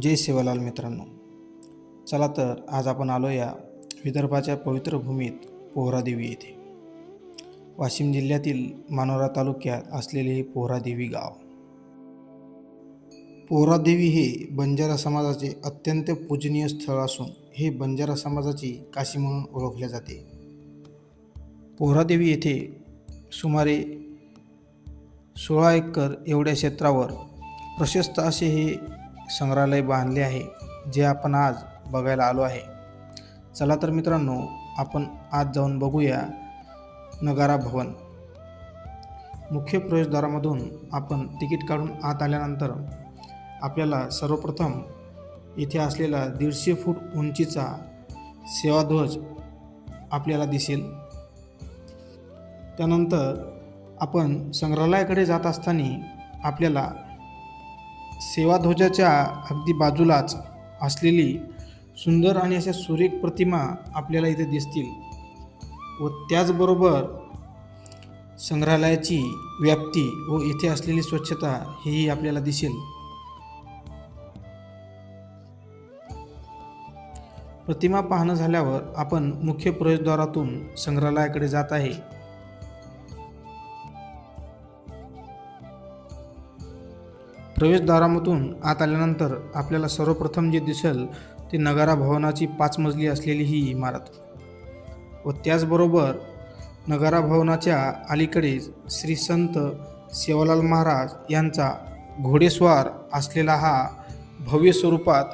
जय सेवालाल मित्रांनो. चला तर आज आपण आलो या विदर्भाच्या पवित्र भूमीत पोहरादेवी येथे. वाशिम जिल्ह्यातील मानोरा तालुक्यात असलेले हे पोहरादेवी गाव. पोहरादेवी हे बंजारा समाजाचे अत्यंत पूजनीय स्थळ असून हे बंजारा समाजाची काशी म्हणून ओळखले जाते. पोहरादेवी येथे सुमारे 16 एकर एवढ्या क्षेत्रावर प्रशस्त असे हे संग्रहालय बांधले आहे, जे आपण आज बघायला आलो आहे. चला तर मित्रांनो, आपण आज जाऊन बघूया नगारा भवन. मुख्य प्रवेशद्वारामधून आपण तिकीट काढून आत आल्यानंतर आपल्याला सर्वप्रथम इथे असलेला 150 फूट उंचीचा सेवाध्वज आपल्याला दिसेल. त्यानंतर आपण संग्रहालयाकडे जात असताना आपल्याला सेवाध्वजाच्या अगदी बाजूलाच असलेली सुंदर आणि अशा सुरेख प्रतिमा आपल्याला इथे दिसतील व त्याचबरोबर संग्रहालयाची व्याप्ती व इथे असलेली स्वच्छता हेही आपल्याला दिसेल. प्रतिमा पाहणं झाल्यावर आपण मुख्य प्रवेशद्वारातून संग्रहालयाकडे जात आहे. प्रवेशद्वारामधून आत आल्यानंतर आपल्याला सर्वप्रथम जे दिसेल ते नगारा भवनाची 5 मजली असलेली ही इमारत व त्याचबरोबर नगारा भवनाच्या अलीकडेच श्री संत सेवालाल महाराज यांचा घोडेस्वार असलेला हा भव्य स्वरूपात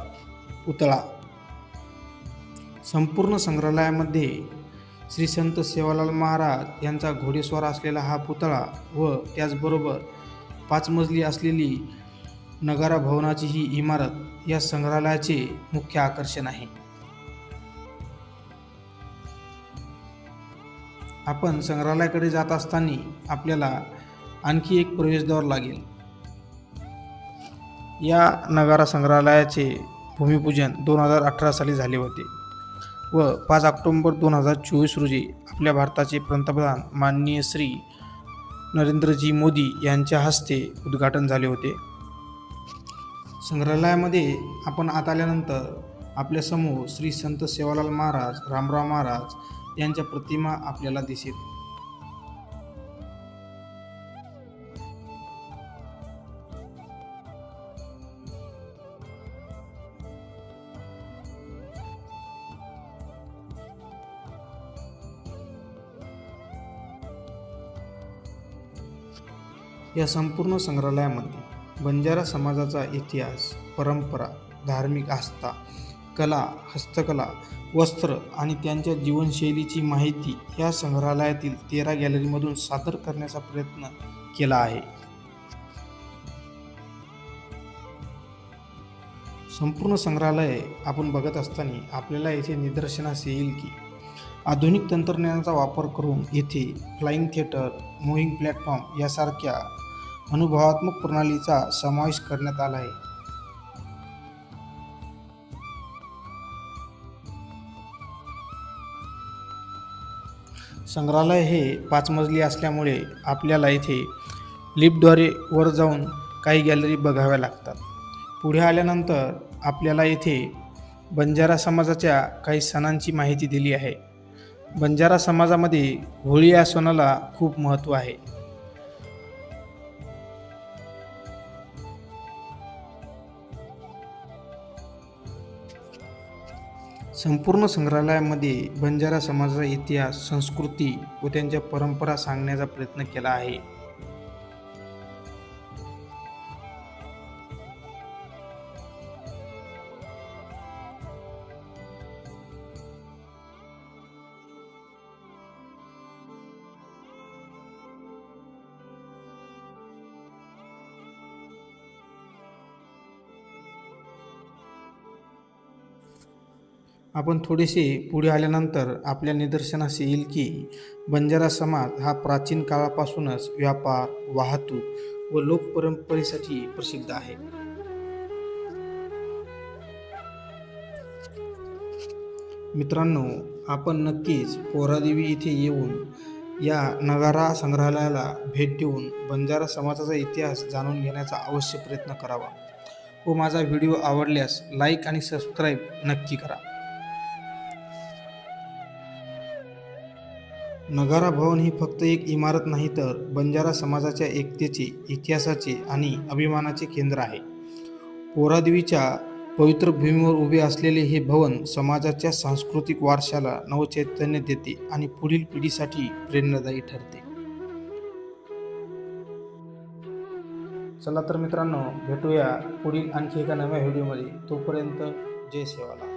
पुतळा. संपूर्ण संग्रहालयामध्ये श्री संत सेवालाल महाराज यांचा घोडेस्वार असलेला हा पुतळा व त्याचबरोबर 5 मजली असलेली नगारा भवनाची ही इमारत या संग्रहालयाचे मुख्य आकर्षण आहे. आपण संग्रहालयाकडे जात असताना आपल्याला आणखी एक प्रवेशद्वार लागेल. या नगारा संग्रहालयाचे भूमिपूजन 2018 साली झाले होते व 5 ऑक्टोबर 2024 रोजी आपल्या भारताचे पंतप्रधान माननीय श्री नरेंद्रजी मोदी यांच्या हस्ते उद्घाटन झाले होते. संग्रहालयामध्ये आपण आत आल्यानंतर आपल्यासमोर श्री संत सेवालाल महाराज, रामराव महाराज यांच्या प्रतिमा आपल्याला दिसेल. या संपूर्ण संग्रहालयामध्ये बंजारा समाजाचा इतिहास, परंपरा, धार्मिक आस्था, कला, हस्तकला, वस्त्र आणि त्यांच्या जीवनशैलीची माहिती या संग्रहालयातील 13 गॅलरीमधून सादर करण्याचा प्रयत्न केला आहे. संपूर्ण संग्रहालय आपण बघत असताना आपल्याला येथे निदर्शनास येईल की आधुनिक तंत्रज्ञानाचा वापर करून येथे फ्लाइंग थिएटर, मूव्हिंग प्लॅटफॉर्म यासारख्या अनुभवात्मक प्रणालीचा समावेश करण्यात आला आहे. संग्रहालय हे 5 मजली असल्यामुळे आपल्याला इथे लिफ्टद्वारे वर जाऊन काही गॅलरी बघाव्या लागतात. पुढे आल्यानंतर आपल्याला इथे बंजारा समाजाच्या काही सणांची माहिती दिली आहे. बंजारा समाजामध्ये होळी या सणाला खूप महत्त्व आहे. संपूर्ण संग्रहालयामध्ये बंजारा समाजाचा इतिहास, संस्कृती व त्यांच्या परंपरा सांगण्याचा प्रयत्न केला आहे. आपण थोडेसे पुढे आल्यानंतर आपल्या निदर्शनास येईल की बंजारा समाज हा प्राचीन काळापासूनच व्यापार, वाहतूक व लोकपरंपरेसाठी प्रसिद्ध आहे. मित्रांनो, आपण नक्कीच पोहरादेवी येथे येऊन या नगारा संग्रहालयाला भेट देऊन बंजारा समाजाचा इतिहास जाणून घेण्याचा अवश्य प्रयत्न करावा व माझा व्हिडिओ आवडल्यास लाईक आणि सबस्क्राईब नक्की करा. नगारा भवन ही फक्त एक इमारत नाही तर बंजारा समाजाच्या एकतेचे, इतिहासाचे आणि अभिमानाचे केंद्र आहे. पोरादेवीच्या पवित्र भूमीवर उभे असलेले हे भवन समाजाच्या सांस्कृतिक वारशाला नवचैतन्य देते आणि पुढील पिढीसाठी प्रेरणादायी ठरते. चला तर मित्रांनो, भेटूया पुढील आणखी एका नव्या व्हिडिओमध्ये. तोपर्यंत जय सेवालाल.